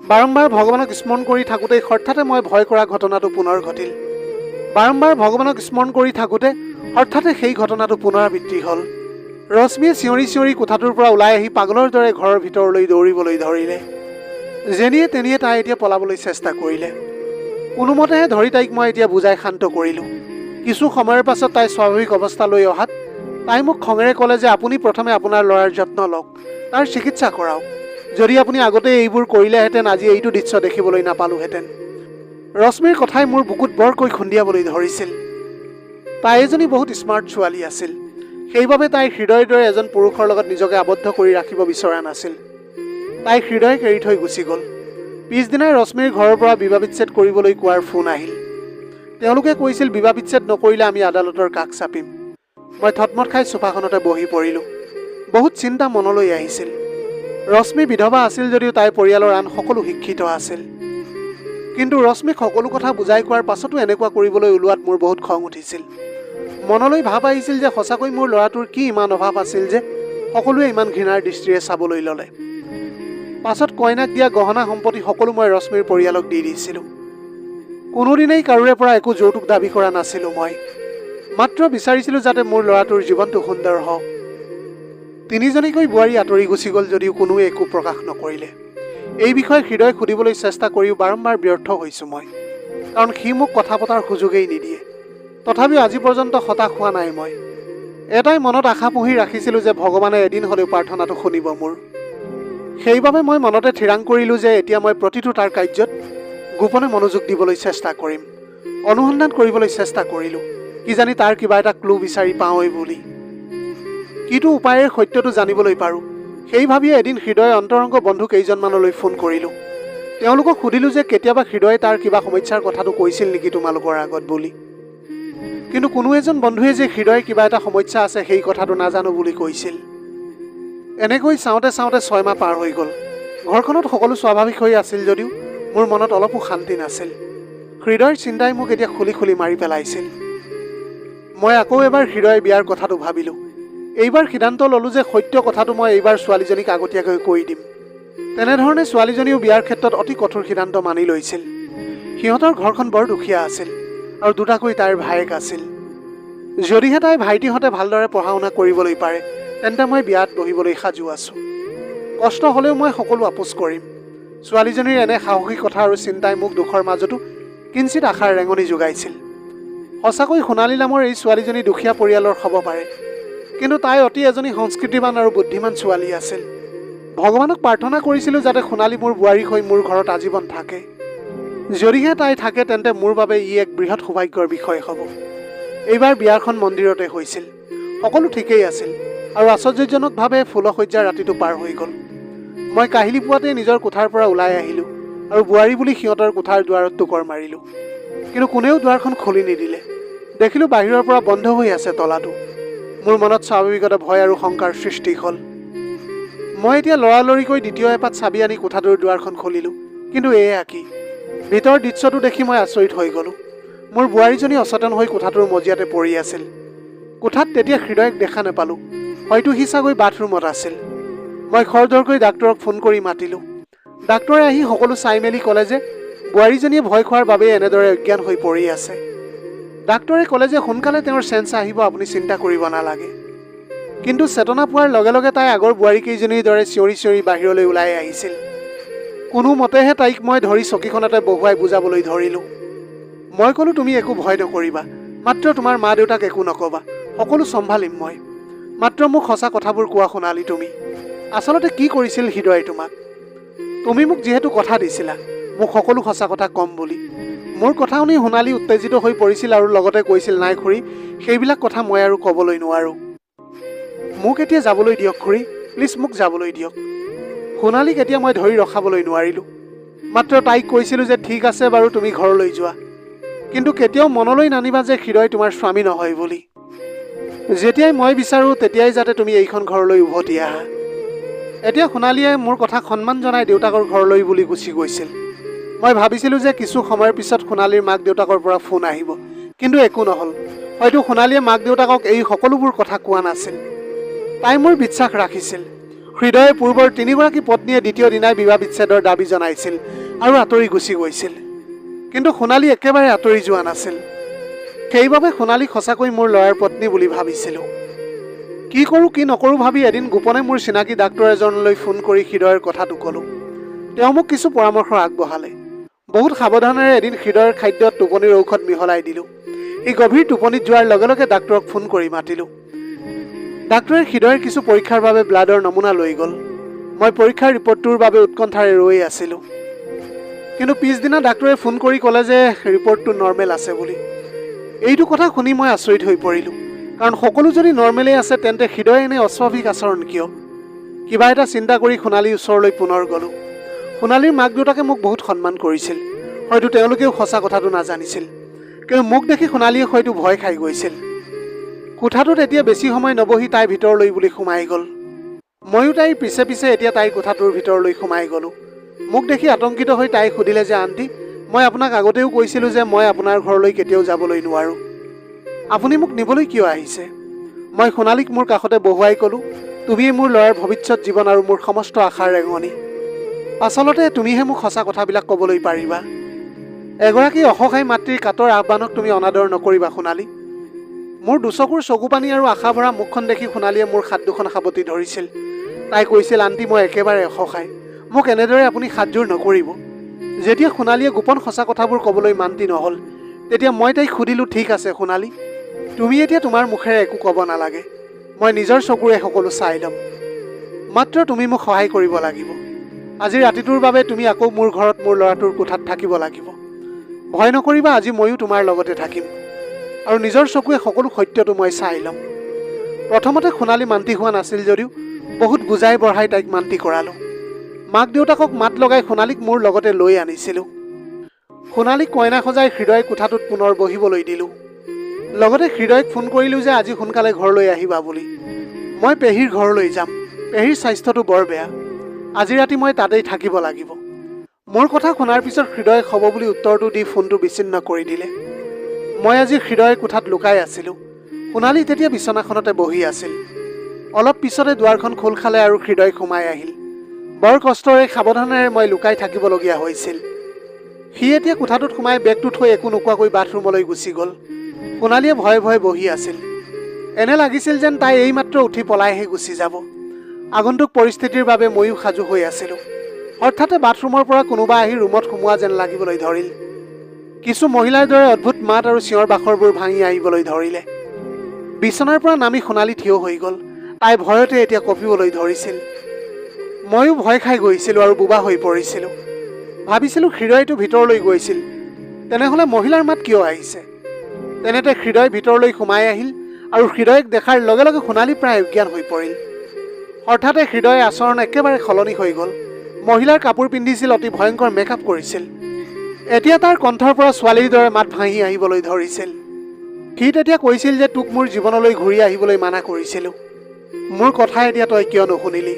বাৰম্বাৰ ভগৱানক স্মৰণ কৰি থাকোঁতেই হঠাতে মই ভয় কৰা ঘটনাটো পুনৰ ঘটিল। বাৰম্বাৰ ভগৱানক স্মৰণ কৰি থাকোঁতে হঠাতে সেই ঘটনাটো পুনৰাবৃত্তি হ'ল। ৰশ্মিয়ে চিঞৰি চিঞৰি কোঠাটোৰ পৰা ওলাই আহি পাগলৰ দৰে ঘৰৰ ভিতৰলৈ দৌৰিবলৈ ধৰিলে। যেনিয়ে তেনিয়ে তাই এতিয়া পলাবলৈ চেষ্টা কৰিলে। কোনোমতেহে ধৰি তাইক মই এতিয়া বুজাই শান্ত কৰিলোঁ। কিছু সময়ৰ পাছত তাই স্বাভাৱিক অৱস্থালৈ অহাত তাই মোক খঙেৰে ক'লে যে আপুনি প্ৰথমে আপোনাৰ ল'ৰাৰ যত্ন লওক, তাৰ চিকিৎসা কৰাওক। যদি আপুনি আগতে এইবোৰ কৰিলেহেঁতেন আজি এইটো দৃশ্য দেখিবলৈ নাপালোহেঁতেন। ৰশ্মিৰ কথাই মোৰ বুকুত বৰকৈ খুন্দিয়াবলৈ ধৰিছিল। তাই এজনী বহুত স্মাৰ্ট ছোৱালী আছিল। সেইবাবে তাই হৃদয়ৰ দৰে এজন পুৰুষৰ লগত নিজকে আবদ্ধ কৰি ৰাখিব বিচৰা নাছিল। তাই হৃদয়ক এৰি থৈ গুচি গ'ল। পিছদিনাই ৰশ্মিৰ ঘৰৰ পৰা বিবাহ বিচ্ছেদ কৰিবলৈ কোৱাৰ ফোন আহিল। তেওঁলোকে কৈছিল বিবাহ বিচ্ছেদ নকৰিলে আমি আদালতৰ কাষ চাপিম। মই থতমত খাই চোফাখনতে বহি পৰিলোঁ। বহুত চিন্তা মনলৈ আহিছিল। ৰশ্মি বিধৱা আছিল যদিও তাইৰ পৰিয়ালৰ আন সকলো শিক্ষিত আছিল। কিন্তু ৰশ্মিক সকলো কথা বুজাই কোৱাৰ পাছতো এনেকুৱা কৰিবলৈ ওলোৱাত মোৰ বহুত খং উঠিছিল। মনলৈ ভাৱ আহিছিল যে সঁচাকৈ মোৰ ল'ৰাটোৰ কি ইমান অভাৱ আছিল যে সকলোৱে ইমান ঘৃণাৰ দৃষ্টিৰে চাবলৈ ল'লে। পাছত কইনাক দিয়া গহনা সম্পত্তি সকলো মই ৰশ্মিৰ পৰিয়ালক দি দিছিলোঁ। কোনোদিনেই কাৰোৰে পৰা একো যৌতুক দাবী কৰা নাছিলোঁ মই। মাত্ৰ বিচাৰিছিলোঁ যাতে মোৰ ল'ৰাটোৰ জীৱনটো সুন্দৰ হওক। তিনিজনীকৈ বোৱাৰী আঁতৰি গুচি গ'ল যদিও কোনোৱে একো প্ৰকাশ নকৰিলে। এই বিষয়ে হৃদয়ক সুধিবলৈ চেষ্টা কৰিও বাৰম্বাৰ ব্যৰ্থ হৈছোঁ মই, কাৰণ সি মোক কথা পতাৰ সুযোগেই নিদিয়ে। তথাপিও আজি পৰ্যন্ত হতাশ হোৱা নাই মই। এটাই মনত আশা পুহি ৰাখিছিলোঁ যে ভগৱানে এদিন হ'লেও প্ৰাৰ্থনাটো শুনিব মোৰ। সেইবাবে মই মনতে থিৰাং কৰিলোঁ যে এতিয়া মই প্ৰতিটো তাৰ কাৰ্যত গোপনে মনোযোগ দিবলৈ চেষ্টা কৰিম। অনুসন্ধান কৰিবলৈ চেষ্টা কৰিলোঁ, কিজানি তাৰ কিবা এটা ক্লু বিচাৰি পাওঁৱেই বুলি। কিটো উপায়েৰে সত্যটো জানিবলৈ পাৰোঁ, সেই ভাবিয়ে এদিন হৃদয়ৰ অন্তৰংগ বন্ধু কেইজনমানলৈ ফোন কৰিলোঁ। তেওঁলোকক সুধিলোঁ যে কেতিয়াবা হৃদয়ে তাৰ কিবা সমস্যাৰ কথাটো কৈছিল নেকি তোমালোকৰ আগত বুলি। কিন্তু কোনো এজন বন্ধুৱে যে হৃদয়ে কিবা এটা সমস্যা আছে সেই কথাটো নাজানো বুলি কৈছিল। এনেকৈ চাওঁতে চাওঁতে 6 মাহ পাৰ হৈ গ'ল। ঘৰখনত সকলো স্বাভাৱিক হৈ আছিল যদিও মোৰ মনত অলপো শান্তি নাছিল। হৃদয়ৰ চিন্তাই মোক এতিয়া খুলি খুলি মাৰি পেলাইছিল। মই আকৌ এবাৰ হৃদয় বিয়াৰ কথাটো ভাবিলোঁ। এইবাৰ সিদ্ধান্ত ল'লোঁ যে সত্য কথাটো মই এইবাৰ ছোৱালীজনীক আগতীয়াকৈ কৈ দিম। তেনেধৰণে ছোৱালীজনীও বিয়াৰ ক্ষেত্ৰত অতি কঠোৰ সিদ্ধান্ত মানি লৈছিল। সিহঁতৰ ঘৰখন বৰ দুখীয়া আছিল আৰু দুটাকৈ তাইৰ ভায়েক আছিল। যদিহে তাইৰ ভাইটিহঁতে ভালদৰে পঢ়া শুনা কৰিবলৈ পাৰে তেন্তে মই বিয়াত বহিবলৈ সাজু আছোঁ। কষ্ট হ'লেও মই সকলো আপোচ কৰিম। ছোৱালীজনীৰ এনে সাহসী কথা আৰু চিন্তাই মোক দুখৰ মাজতো কিঞ্চিত আশাৰ ৰেঙনি যোগাইছিল। সঁচাকৈ সোণালী নামৰ এই ছোৱালীজনী দুখীয়া পৰিয়ালৰ হ'ব পাৰে, কিন্তু তাই অতি এজনী সংস্কৃতিবান আৰু বুদ্ধিমান ছোৱালী আছিল। ভগৱানক প্ৰাৰ্থনা কৰিছিলোঁ যাতে সোণালী মোৰ বোৱাৰী হৈ মোৰ ঘৰত আজীৱন থাকে। যদিহে তাই থাকে তেন্তে মোৰ বাবে ই এক বৃহৎ সৌভাগ্যৰ বিষয় হ'ব। এইবাৰ বিয়াখন মন্দিৰতে হৈছিল। সকলো ঠিকেই আছিল আৰু আশ্চৰ্যজনকভাৱে ফুলসজ্জাৰ ৰাতিটো পাৰ হৈ গ'ল। মই কাহিলী পোৱাতেই নিজৰ কোঠাৰ পৰা ওলাই আহিলোঁ আৰু বোৱাৰী বুলি সিহঁতৰ কোঠাৰ দুৱাৰত টোকৰ মাৰিলোঁ। কিন্তু কোনেও দুৱাৰখন খুলি নিদিলে। দেখিলোঁ বাহিৰৰ পৰা বন্ধ হৈ আছে তলাটো। মোৰ মনত স্বাভাৱিকতে ভয় আৰু শংকাৰ সৃষ্টি হ'ল। মই এতিয়া লৰালৰিকৈ দ্বিতীয় এপাত চাবি আনি কোঠাটোৰ দুৱাৰখন খুলিলোঁ। কিন্তু এয়া কি? ভিতৰৰ দৃশ্যটো দেখি মই আচৰিত হৈ গ'লোঁ। মোৰ বোৱাৰীজনী অচেতন হৈ কোঠাটোৰ মজিয়াতে পৰি আছিল। কোঠাত তেতিয়া হৃদয়ক দেখা নাপালোঁ। হয়তো সি চাগৈ বাথৰুমত আছিল। মই খৰধৰকৈ ডাক্তৰক ফোন কৰি মাতিলোঁ। ডাক্তৰে আহি সকলো চাই মেলি ক'লে যে বোৱাৰীজনীয়ে ভয় খোৱাৰ বাবেই এনেদৰে অজ্ঞান হৈ পৰি আছে। ডাক্তৰে ক'লে যে সোনকালে তেওঁৰ চেঞ্চ আহিব, আপুনি চিন্তা কৰিব নালাগে। কিন্তু চেতনা পোৱাৰ লগে লগে তাই আগৰ বোৱাৰীকেইজনীৰ দৰে চিঞৰি চিঞৰি বাহিৰলৈ ওলাই আহিছিল। কোনোমতেহে তাইক মই ধৰি চকীখনতে বহুৱাই বুজাবলৈ ধৰিলোঁ। মই ক'লোঁ, তুমি একো ভয় নকৰিবা, মাত্ৰ তোমাৰ মা দেউতাক একো নক'বা, সকলো চম্ভালিম মই। মাত্ৰ মোক সঁচা কথাবোৰ কোৱা সোণালী, তুমি আচলতে কি কৰিছিল হৃদয়ে তোমাক? তুমি মোক যিহেতু কথা দিছিলা মোক সকলো সঁচা কথা ক'ম বুলি। মোৰ কথা শুনি সোণালী উত্তেজিত হৈ পৰিছিল আৰু লগতে কৈছিল, নাই খুৰী, সেইবিলাক কথা মই আৰু ক'বলৈ নোৱাৰোঁ। মোক এতিয়া যাবলৈ দিয়ক খুৰী, প্লিজ মোক যাবলৈ দিয়ক। সোণালীক এতিয়া মই ধৰি ৰখাবলৈ নোৱাৰিলোঁ। মাত্ৰ তাইক কৈছিলোঁ যে ঠিক আছে বাৰু, তুমি ঘৰলৈ যোৱা, কিন্তু কেতিয়াও মনলৈ নানিবা যে হৃদয় তোমাৰ স্বামী নহয় বুলি। যেতিয়াই মই বিচাৰোঁ তেতিয়াই যাতে তুমি এইখন ঘৰলৈ উভতি আহা। এতিয়া সোণালীয়ে মোৰ কথাক সন্মান জনাই দেউতাকৰ ঘৰলৈ বুলি গুচি গৈছিল। মই ভাবিছিলোঁ যে কিছু সময়ৰ পিছত সোণালীৰ মাক দেউতাকৰ পৰা ফোন আহিব, কিন্তু একো নহ'ল। হয়তো সোণালীয়ে মাক দেউতাকক এই সকলোবোৰ কথা কোৱা নাছিল। তাই মোৰ বিশ্বাস ৰাখিছিল। হৃদয়ে পূৰ্বৰ 3গৰাকী পত্নীয়ে দ্বিতীয় দিনাই বিবাহ বিচ্ছেদৰ দাবী জনাইছিল আৰু আঁতৰি গুচি গৈছিল। কিন্তু সোণালী একেবাৰে আঁতৰি যোৱা নাছিল। সেইবাবে সোণালীক সঁচাকৈ মোৰ ল'ৰাৰ পত্নী বুলি ভাবিছিলোঁ। কি কৰোঁ কি নকৰোঁ ভাবি এদিন গোপনে মোৰ চিনাকি ডাক্তৰ এজনলৈ ফোন কৰি হৃদয়ৰ কথাটো ক'লোঁ। তেওঁ মোক কিছু পৰামৰ্শ আগবঢ়ালে। বহুত সাৱধানেৰে এদিন হৃদয়ৰ খাদ্যত টোপনিৰ ঔষধ মিহলাই দিলোঁ। সি গভীৰ টোপনিত যোৱাৰ লগে লগে ডাক্তৰক ফোন কৰি মাতিলোঁ। ডাক্তৰে হৃদয়ৰ কিছু পৰীক্ষাৰ বাবে ব্লাডৰ নমুনা লৈ গ'ল। মই পৰীক্ষাৰ ৰিপৰ্টটোৰ বাবে উৎকণ্ঠাৰে ৰৈ আছিলোঁ। কিন্তু পিছদিনা ডাক্তৰে ফোন কৰি ক'লে যে ৰিপৰ্টটো নৰ্মেল আছে বুলি। এইটো কথা শুনি মই আচৰিত হৈ পৰিলোঁ, কাৰণ সকলো যদি নৰ্মেলেই আছে তেন্তে হৃদয়ে এনে অস্বাভাৱিক আচৰণ কিয়? কিবা এটা চিন্তা কৰি সোণালীৰ ওচৰলৈ পুনৰ গ'লোঁ। সোণালীৰ মাক দেউতাকে মোক বহুত সন্মান কৰিছিল। হয়তো তেওঁলোকেও সঁচা কথাটো নাজানিছিল, কিন্তু মোক দেখি সোণালীয়ে হয়তো ভয় খাই গৈছিল। কোঠাটোত এতিয়া বেছি সময় নবহি তাই ভিতৰলৈ বুলি সোমাই গ'ল। ময়ো তাইৰ পিছে পিছে এতিয়া তাইৰ কোঠাটোৰ ভিতৰলৈ সোমাই গ'লোঁ। মোক দেখি আতংকিত হৈ তাই সুধিলে যে আণ্টি, মই আপোনাক আগতেও কৈছিলোঁ যে মই আপোনাৰ ঘৰলৈ কেতিয়াও যাবলৈ নোৱাৰোঁ। আপুনি মোক নিবলৈ কিয় আহিছে? মই সোণালীক মোৰ কাষতে বহুৱাই ক'লোঁ, তুমিয়ে মোৰ ল'ৰাৰ ভৱিষ্যত জীৱন আৰু মোৰ সমস্ত আশাৰ ৰেঙনি। আচলতে তুমিহে মোক সঁচা কথাবিলাক ক'বলৈ পাৰিবা। এগৰাকী অসহায় মাতৃৰ কাতৰ আহ্বানক তুমি অনাদৰ নকৰিবা সোণালী। মোৰ দুচকুৰ চকুপানী আৰু আশা ভৰা মুখখন দেখি সোণালীয়ে মোৰ হাত দুখন সাৱটি ধৰিছিল। তাই কৈছিল, আণ্টি, মই একেবাৰে অসহায়, মোক এনেদৰে আপুনি হাতযোৰ নকৰিব। যেতিয়া সোণালীয়ে গোপন সঁচা কথাবোৰ ক'বলৈ মান্তি নহ'ল, তেতিয়া মই তাইক সুধিলোঁ, ঠিক আছে সোণালী, তুমি এতিয়া তোমাৰ মুখেৰে একো ক'ব নালাগে, মই নিজৰ চকুৰে সকলো চাই ল'ম। মাত্ৰ তুমি মোক সহায় কৰিব লাগিব। আজি ৰাতিটোৰ বাবে তুমি আকৌ মোৰ ঘৰত মোৰ ল'ৰাটোৰ কোঠাত থাকিব লাগিব। ভয় নকৰিবা, আজি ময়ো তোমাৰ লগতে থাকিম আৰু নিজৰ চকুৱে সকলো সত্যটো মই চাই ল'ম। প্ৰথমতে সোণালী মান্তি হোৱা নাছিল যদিও বহুত বুজাই বঢ়াই তাইক মান্তি কৰালোঁ। মাক দেউতাকক মাত লগাই সোণালীক মোৰ লগতে লৈ আনিছিলোঁ। সোণালীক কইনা সজাই হৃদয় কোঠাটোত পুনৰ বহিবলৈ দিলোঁ। লগতে হৃদয়ক ফোন কৰিলোঁ যে আজি সোনকালে ঘৰলৈ আহিবা বুলি। মই পেহীৰ ঘৰলৈ যাম। পেহীৰ স্বাস্থ্যটো বৰ বেয়া। আজি ৰাতি মই তাতেই থাকিব লাগিব। মোৰ কথা শুনাৰ পিছত হৃদয় হ'ব বুলি উত্তৰটো দি ফোনটো বিচ্ছিন্ন কৰি দিলে। মই আজি হৃদয়ৰ কোঠাত লুকাই আছিলোঁ। সোণালী তেতিয়া বিচনাখনতে বহি আছিল। অলপ পিছতে দুৱাৰখন খোল খালে আৰু হৃদয় সোমাই আহিল। বৰ কষ্টৰে সাৱধানেৰে মই লুকাই থাকিবলগীয়া হৈছিল। সি এতিয়া কোঠাটোত সোমাই বেগটো থৈ একো নোকোৱাকৈ বাথৰুমলৈ গুচি গ'ল। সোণালীয়ে ভয়ে ভয়ে বহি আছিল। এনে লাগিছিল যেন তাই এইমাত্ৰ উঠি পলাইহে গুচি যাব। আগন্তুক পৰিস্থিতিৰ বাবে ময়ো সাজু হৈ আছিলোঁ। হঠাতে বাথৰুমৰ পৰা কোনোবা আহি ৰুমত সোমোৱা যেন লাগিবলৈ ধৰিল। কিছু মহিলাৰ দৰে অদ্ভুত মাত আৰু চিঞৰ বাখৰবোৰ ভাঙি আহিবলৈ ধৰিলে। বিচনাৰ পৰা নামি সোণালী থিয় হৈ গ'ল। তাই ভয়তে এতিয়া কঁপিবলৈ ধৰিছিল। ময়ো ভয় খাই গৈছিলোঁ আৰু বোবা হৈ পৰিছিলোঁ। ভাবিছিলোঁ হৃদয়টো ভিতৰলৈ গৈছিল। তেনেহ'লে মহিলাৰ মাত কিয় আহিছে? তেনেতে হৃদয় ভিতৰলৈ সোমাই আহিল আৰু হৃদয়ক দেখাৰ লগে লগে সোণালী প্ৰায় অজ্ঞান হৈ পৰিল। হঠাতে হৃদয়ৰ আচৰণ একেবাৰে সলনি হৈ গ'ল। মহিলাৰ কাপোৰ পিন্ধিছিল, অতি ভয়ংকৰ মেকআপ কৰিছিল। এতিয়া তাৰ কণ্ঠৰ পৰা ছোৱালীৰ দৰে মাত ভাঙি আহিবলৈ ধৰিছিল। সি তেতিয়া কৈছিল যে তোক মোৰ জীৱনলৈ ঘূৰি আহিবলৈ মানা কৰিছিলোঁ। মোৰ কথা এতিয়া তই কিয় নুশুনিলি?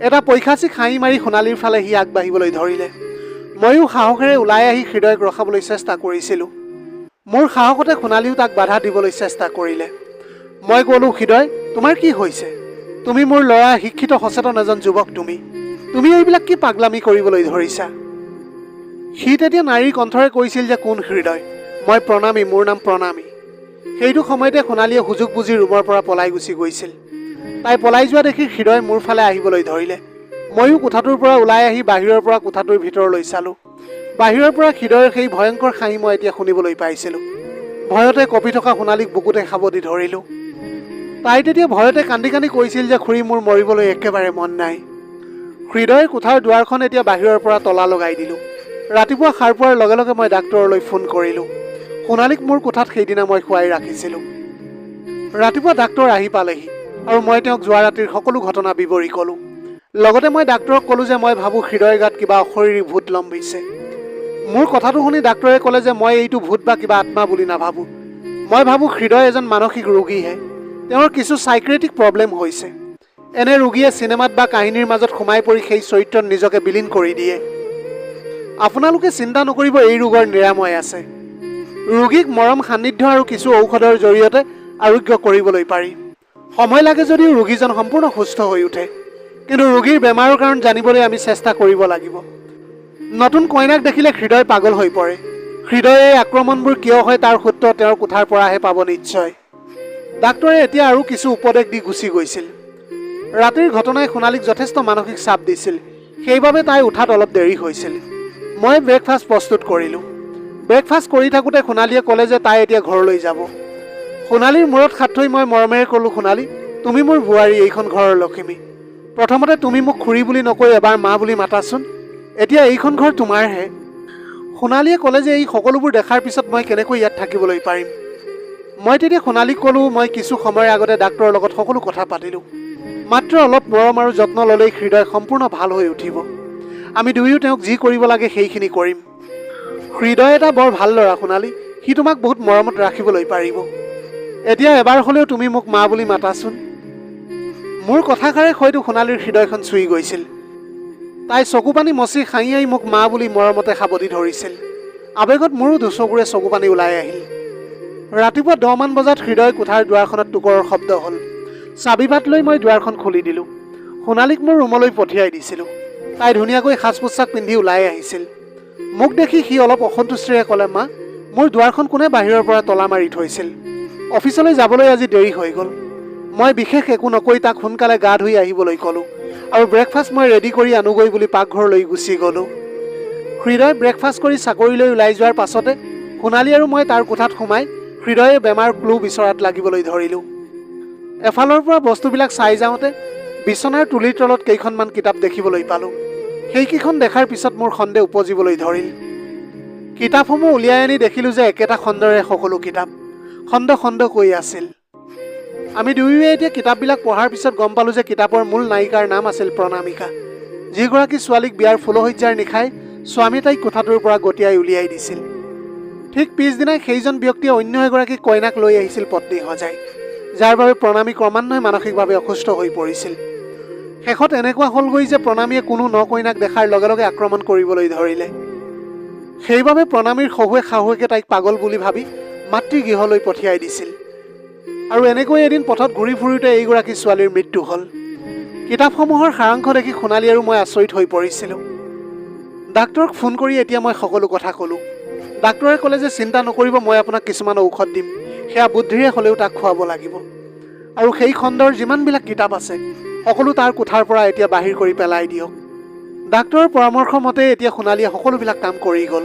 এটা পৈশাচিক হাঁহি মাৰি সোণালীৰ ফালে সি আগবাঢ়িবলৈ ধৰিলে। ময়ো সাহসেৰে ওলাই আহি হৃদয়ক ৰখাবলৈ চেষ্টা কৰিছিলোঁ। মোৰ সাহসতে সোণালীও তাক বাধা দিবলৈ চেষ্টা কৰিলে। মই ক'লোঁ, হৃদয়, তোমাৰ কি হৈছে? তুমি মোৰ ল'ৰা, শিক্ষিত সচেতন এজন যুৱক। তুমি এইবিলাক কি পাগলামি কৰিবলৈ ধৰিছা? সি তেতিয়া নাৰীৰ কণ্ঠৰে কৈছিল যে কোন হৃদয়? মই প্ৰণামী, মোৰ নাম প্ৰণামী। সেইটো সময়তে সোণালীয়ে সুযোগ বুজি ৰুমৰ পৰা পলাই গুচি গৈছিল। তাই পলাই যোৱা দেখি হৃদয় মোৰ ফালে আহিবলৈ ধৰিলে। ময়ো কোঠাটোৰ পৰা ওলাই আহি বাহিৰৰ পৰা কোঠাটোৰ ভিতৰলৈ চালোঁ। বাহিৰৰ পৰা হৃদয়ৰ সেই ভয়ংকৰ হাঁহি মই এতিয়া শুনিবলৈ পাইছিলোঁ। ভয়তে কঁপি থকা সোণালীক বুকুতে সাৱটি ধৰিলোঁ। তাই তেতিয়া ভয়তে কান্দি কান্দি কৈছিল যে খুৰী, মোৰ মৰিবলৈ একেবাৰে মন নাই। হৃদয়ৰ কোঠাৰ দুৱাৰখন এতিয়া বাহিৰৰ পৰা তলা লগাই দিলোঁ। ৰাতিপুৱা সাৰ পোৱাৰ লগে লগে মই ডাক্তৰলৈ ফোন কৰিলোঁ। সোণালীক মোৰ কোঠাত সেইদিনা মই শুৱাই ৰাখিছিলোঁ। ৰাতিপুৱা ডাক্তৰ আহি পালেহি আৰু মই তেওঁক যোৱা ৰাতিৰ সকলো ঘটনা বিৱৰি ক'লোঁ। লগতে মই ডাক্তৰক ক'লোঁ যে মই ভাবোঁ হৃদয়ৰ গাত কিবা অশৰীৰী ভূত লম্ভিছে। মোৰ কথাটো শুনি ডাক্তৰে ক'লে যে মই এইটো ভূত বা কিবা আত্মা বুলি নাভাবোঁ। মই ভাবোঁ হৃদয় এজন মানসিক ৰোগীহে। তেওঁৰ কিছু চাইক্ৰেটিক প্ৰব্লেম হৈছে। এনে ৰোগীয়ে চিনেমাত বা কাহিনীৰ মাজত সোমাই পৰি সেই চৰিত্ৰত নিজকে বিলীন কৰি দিয়ে। আপোনালোকে চিন্তা নকৰিব, এই ৰোগৰ নিৰাময় আছে। ৰোগীক মৰম, সান্নিধ্য আৰু কিছু ঔষধৰ জৰিয়তে আৰোগ্য কৰিবলৈ পাৰি। সময় লাগে যদিও ৰোগীজন সম্পূৰ্ণ সুস্থ হৈ উঠে। কিন্তু ৰোগীৰ বেমাৰৰ কাৰণ জানিবলৈ আমি চেষ্টা কৰিব লাগিব। নতুন কইনাক দেখিলে হৃদয় পাগল হৈ পৰে। হৃদয়ে এই আক্ৰমণবোৰ কিয় হয় তাৰ সূত্ৰ তেওঁৰ কোঠাৰ পৰাহে পাব নিশ্চয়। ডাক্তৰে এতিয়া আৰু কিছু উপদেশ দি গুচি গৈছিল। ৰাতিৰ ঘটনাই সোণালীক যথেষ্ট মানসিক চাপ দিছিল। সেইবাবে তাই উঠাত অলপ দেৰি হৈছিল। মই ব্ৰেকফাষ্ট প্ৰস্তুত কৰিলোঁ। ব্ৰেকফাষ্ট কৰি থাকোঁতে সোণালীয়ে ক'লে যে তাই এতিয়া ঘৰলৈ যাব। সোণালীৰ মূৰত হাত থৈ মই মৰমেৰে ক'লোঁ, সোণালী, তুমি মোৰ বোৱাৰী, এইখন ঘৰৰ লখিমী। প্ৰথমতে তুমি মোক খুৰী বুলি নকৈ এবাৰ মা বুলি মাতাচোন। এতিয়া এইখন ঘৰ তোমাৰহে। সোণালীয়ে ক'লে যে এই সকলোবোৰ দেখাৰ পিছত মই কেনেকৈ ইয়াত থাকিবলৈ পাৰিম। মই তেতিয়া সোণালীক ক'লোঁ, মই কিছু সময়ৰ আগতে ডাক্তৰৰ লগত সকলো কথা পাতিলোঁ। মাত্ৰ অলপ মৰম আৰু যত্ন ল'লেই হৃদয় সম্পূৰ্ণ ভাল হৈ উঠিব। আমি দুয়ো তেওঁক যি কৰিব লাগে সেইখিনি কৰিম। হৃদয় এটা বৰ ভাল ল'ৰা সোণালী, সি তোমাক বহুত মৰমত ৰাখিবলৈ পাৰিব। এতিয়া এবাৰ হ'লেও তুমি মোক মা বুলি মাতাচোন। মোৰ কথাষাৰে হয়তো সোণালীৰ হৃদয়খন চুই গৈছিল। তাই চকুপানী মচি হাঁহি মোক মা বুলি মৰমতে সাৱটি ধৰিছিল। আৱেগত মোৰো দুচকুৰে চকুপানী ওলাই আহিল। ৰাতিপুৱা 10 মান বজাত হৃদয় কোঠাৰ দুৱাৰখনত টোকৰৰ শব্দ হ'ল। চাবি পাত লৈ মই দুৱাৰখন খুলি দিলোঁ। সোণালীক মোৰ ৰুমলৈ পঠিয়াই দিছিলোঁ। তাই ধুনীয়াকৈ সাজ পোছাক পিন্ধি ওলাই আহিছিল। মোক দেখি সি অলপ অসন্তুষ্টিৰে ক'লে, মা, মোৰ দুৱাৰখন কোনে বাহিৰৰ পৰা তলা মাৰি থৈছিল? অফিচলৈ যাবলৈ আজি দেৰি হৈ গ'ল। মই বিশেষ একো নকৈ তাক সোনকালে গা ধুই আহিবলৈ ক'লোঁ আৰু ব্ৰেকফাষ্ট মই ৰেডি কৰি আনোগৈ বুলি পাকঘৰলৈ গুচি গ'লোঁ। হৃদয় ব্ৰেকফাষ্ট কৰি চাকৰিলৈ ওলাই যোৱাৰ পাছতে সোণালী আৰু মই তাৰ কোঠাত সোমাই হৃদয়ে বেমাৰ ক্লু বিচৰাত লাগিবলৈ ধৰিলোঁ। এফালৰ পৰা বস্তুবিলাক চাই যাওঁতে বিচনাৰ তুলিৰ তলত কেইখনমান কিতাপ দেখিবলৈ পালোঁ। সেইকেইখন দেখাৰ পিছত মোৰ সন্দেহ উপজিবলৈ ধৰিল। কিতাপসমূহ উলিয়াই আনি দেখিলোঁ যে একেটা খণ্ডৰে সকলো কিতাপ খণ্ড খণ্ডকৈ আছিল। আমি দুয়োৱে এতিয়া কিতাপবিলাক পঢ়াৰ পিছত গম পালোঁ যে কিতাপৰ মূল নায়িকাৰ নাম আছিল প্ৰণামিকা। যিগৰাকী ছোৱালীক বিয়াৰ ফুলশয্যাৰ নিশাই স্বামীয়ে তাইক কোঠাটোৰ পৰা গতিয়াই উলিয়াই দিছিল। ঠিক পিছদিনাই সেইজন ব্যক্তিয়ে অন্য এগৰাকী কইনাক লৈ আহিছিল পত্নী সজাই, যাৰ বাবে প্ৰণামী ক্ৰমান্বয়ে মানসিকভাৱে অসুস্থ হৈ পৰিছিল। শেষত এনেকুৱা হ'লগৈ যে প্ৰণামীয়ে কোনো ন কইনাক দেখাৰ লগে লগে আক্ৰমণ কৰিবলৈ ধৰিলে। সেইবাবে প্ৰণামীৰ শহুৱে শাহুৱেকে তাইক পাগল বুলি ভাবি মাতৃগৃহলৈ পঠিয়াই দিছিল। আৰু এনেকৈ এদিন পথত ঘূৰি ফুৰোঁতে এইগৰাকী ছোৱালীৰ মৃত্যু হ'ল। কিতাপসমূহৰ সাৰাংশ দেখি সোণালী আৰু মই আচৰিত হৈ পৰিছিলোঁ। ডাক্তৰক ফোন কৰি এতিয়া মই সকলো কথা ক'লোঁ। ডাক্তৰে ক'লে যে চিন্তা নকৰিব, মই আপোনাক কিছুমান ঔষধ দিম, সেয়া বুদ্ধিৰে হ'লেও তাক খুৱাব লাগিব। আৰু সেই খণ্ডৰ যিমানবিলাক কিতাপ আছে সকলো তাৰ কোঠাৰ পৰা এতিয়া বাহিৰ কৰি পেলাই দিয়ক। ডাক্তৰৰ পৰামৰ্শ মতে এতিয়া সোণালীয়ে সকলোবিলাক কাম কৰি গ'ল।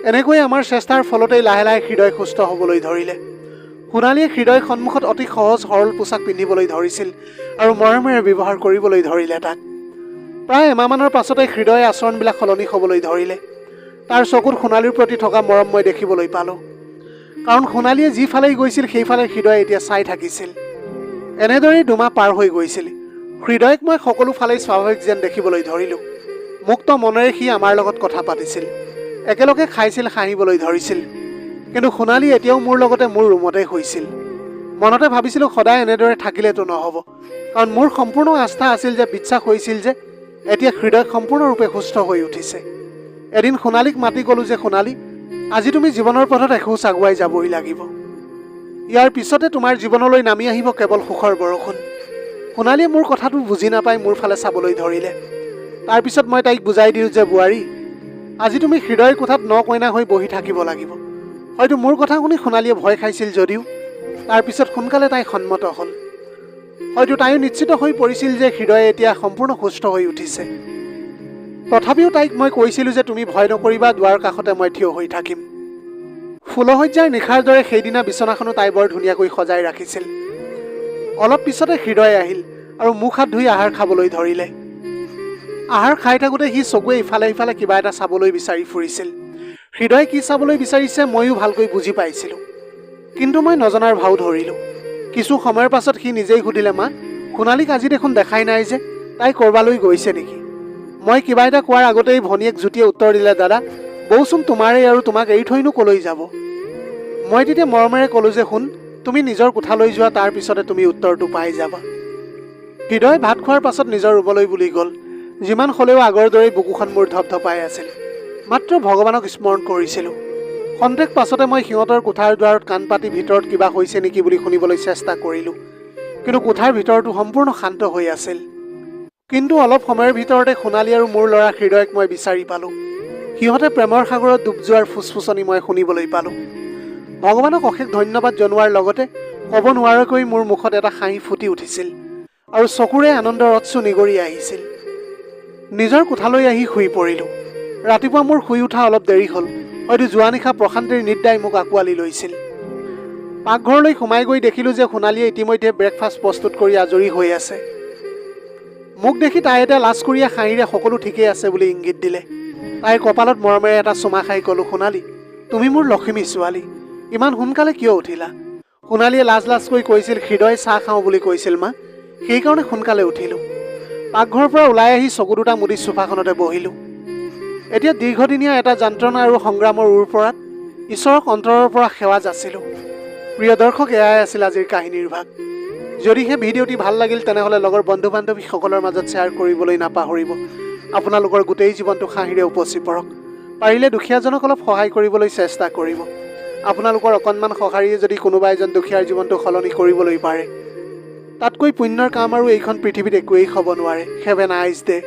এনেকৈ আমাৰ চেষ্টাৰ ফলতেই লাহে লাহে হৃদয় সুস্থ হ'বলৈ ধৰিলে। সোণালীয়ে হৃদয়ৰ সন্মুখত অতি সহজ সৰল পোছাক পিন্ধিবলৈ ধৰিছিল আৰু মৰমেৰে ব্যৱহাৰ কৰিবলৈ ধৰিলে তাক। প্ৰায় এমাহমানৰ পাছতে হৃদয়ে আচৰণবিলাক সলনি হ'বলৈ ধৰিলে। তাৰ চকুত সোণালীৰ প্ৰতি থকা মৰম মই দেখিবলৈ পালোঁ, কাৰণ সোণালীয়ে যিফালেই গৈছিল সেইফালে হৃদয়ে এতিয়া চাই থাকিছিল। এনেদৰেই দুমাহ পাৰ হৈ গৈছিল। হৃদয়ক মই সকলো ফালেই স্বাভাৱিক যেন দেখিবলৈ ধৰিলোঁ। মুক্ত মনেৰে সি আমাৰ লগত কথা পাতিছিল, একেলগে খাইছিল, হাঁহিবলৈ ধৰিছিল। কিন্তু সোণালী এতিয়াও মোৰ লগতে মোৰ ৰুমতে শুইছিল। মনতে ভাবিছিলোঁ সদায় এনেদৰে থাকিলেতো নহ'ব, কাৰণ মোৰ সম্পূৰ্ণ আস্থা আছিল যে, বিশ্বাস হৈছিল যে এতিয়া হৃদয় সম্পূৰ্ণৰূপে সুস্থ হৈ উঠিছে। এদিন সোণালীক মাতি ক'লোঁ যে, সোণালী, আজি তুমি জীৱনৰ পথত এখোজ আগুৱাই যাবই লাগিব। ইয়াৰ পিছতে তোমাৰ জীৱনলৈ নামি আহিব কেৱল সুখৰ বৰষুণ। সোণালীয়ে মোৰ কথাটো বুজি নাপাই মোৰ ফালে চাবলৈ ধৰিলে। তাৰপিছত মই তাইক বুজাই দিলোঁ যে, বোৱাৰী, আজি তুমি হৃদয়ৰ কোঠাত ন কইনা হৈ বহি থাকিব লাগিব। হয়তো মোৰ কথা শুনি সোণালীয়ে ভয় খাইছিল যদিও তাৰপিছত সোনকালে তাই সন্মত হ'ল। হয়তো তাইও নিশ্চিত হৈ পৰিছিল যে হৃদয়ে এতিয়া সম্পূৰ্ণ সুস্থ হৈ উঠিছে। তথাপিও তাইক মই কৈছিলোঁ যে, তুমি ভয় নকৰিবা, দুৱাৰ কাষতে মই থিয় হৈ থাকিম। ফুলশয্যাৰ নিশাৰ দৰে সেইদিনা বিচনাখনো তাই বৰ ধুনীয়াকৈ সজাই ৰাখিছিল। অলপ পিছতে হৃদয় আহিল আৰু মুখ হাত ধুই আহাৰ খাবলৈ ধৰিলে। আহাৰ খাই থাকোঁতে সি চকুৱে ইফালে সিফালে কিবা এটা চাবলৈ বিচাৰি ফুৰিছিল। হৃদয়ে কি চাবলৈ বিচাৰিছে ময়ো ভালকৈ বুজি পাইছিলোঁ, কিন্তু মই নজনাৰ ভাও ধৰিলোঁ। কিছু সময়ৰ পাছত সি নিজেই সুধিলে, মা, সোণালীক আজি দেখোন দেখাই নাই যে, তাই ক'ৰবালৈ গৈছে নেকি? মই কিবা এটা কোৱাৰ আগতেই ভনীয়েক জ্যোতিয়ে উত্তৰ দিলে, দাদা, বৌচোন তোমাৰেই আৰু তোমাক এৰি থৈনো ক'লৈ যাব? মই তেতিয়া মৰমেৰে ক'লোঁ যে, শুন, তুমি নিজৰ কোঠালৈ যোৱা, তাৰ পিছতে তুমি উত্তৰটো পাই যাবা। হৃদয় ভাত খোৱাৰ পাছত নিজৰ ৰুমলৈ বুলি গ'ল। যিমান হ'লেও আগৰ দৰেই বুকুখন মোৰ ধপধপাই আছিল। মাত্ৰ ভগৱানক স্মৰণ কৰিছিলোঁ। খন্তেক পাছতে মই সিহঁতৰ কোঠাৰ দুৱাৰত কাণ পাতি ভিতৰত কিবা হৈছে নেকি বুলি শুনিবলৈ চেষ্টা কৰিলোঁ, কিন্তু কোঠাৰ ভিতৰতো সম্পূৰ্ণ শান্ত হৈ আছিল। কিন্তু অলপ সময়ৰ ভিতৰতে সোণালী আৰু মোৰ ল'ৰা হৃদয়ক মই বিচাৰি পালোঁ। সিহঁতে প্ৰেমৰ সাগৰত ডুব যোৱাৰ ফুচফুচনি মই শুনিবলৈ পালোঁ। ভগৱানক অশেষ ধন্যবাদ জনোৱাৰ লগতে ক'ব নোৱাৰাকৈ মোৰ মুখত এটা হাঁহি ফুটি উঠিছিল আৰু চকুৰে আনন্দৰ অশ্ৰু নিগৰি আহিছিল। নিজৰ কোঠালৈ আহি শুই পৰিলোঁ। ৰাতিপুৱা মোৰ শুই উঠা অলপ দেৰি হ'ল। হয়তো যোৱা নিশা প্ৰশান্তিৰ নিদ্ৰাই মোক আঁকোৱালি লৈছিল। পাকঘৰলৈ সোমাই গৈ দেখিলোঁ যে সোণালীয়ে ইতিমধ্যে ব্ৰেকফাষ্ট প্ৰস্তুত কৰি আজৰি হৈ আছে। মোক দেখি তাই এটা লাজকুৰীয়া হাঁহিৰে সকলো ঠিকেই আছে বুলি ইংগিত দিলে। তাইৰ কপালত মৰমেৰে এটা চুমা খাই ক'লোঁ, সোণালী, তুমি মোৰ লখিমী ছোৱালী, ইমান সোনকালে কিয় উঠিলা? সোণালীয়ে লাজ লাজকৈ কৈছিল, হৃদয় চাহ খাওঁ বুলি কৈছিল মা, সেইকাৰণে সোনকালে উঠিলোঁ। পাকঘৰৰ পৰা ওলাই আহি চকু দুটা মুদি চোফাখনতে বহিলোঁ। এতিয়া দীৰ্ঘদিনীয়া এটা যন্ত্ৰণা আৰু সংগ্ৰামৰ উৰপৰাত ঈশ্বৰক অন্তৰৰ পৰা সেৱা যাচিলোঁ। প্ৰিয় দৰ্শক, এয়াই আছিল আজিৰ কাহিনীৰ ভাগ। যদিহে ভিডিঅ'টি ভাল লাগিল তেনেহ'লে লগৰ বন্ধু বান্ধৱীসকলৰ মাজত শ্বেয়াৰ কৰিবলৈ নাপাহৰিব। আপোনালোকৰ গোটেই জীৱনটো হাঁহিৰে উপচি পৰক। পাৰিলে দুখীয়াজনক অলপ সহায় কৰিবলৈ চেষ্টা কৰিব। আপোনালোকৰ অকণমান সঁহাৰিয়ে যদি কোনোবা এজন দুখীয়াৰ জীৱনটো সলনি কৰিবলৈ পাৰে, তাতকৈ পুণ্যৰ কাম আৰু এইখন পৃথিৱীত একোৱেই হ'ব নোৱাৰে। Have a nice day.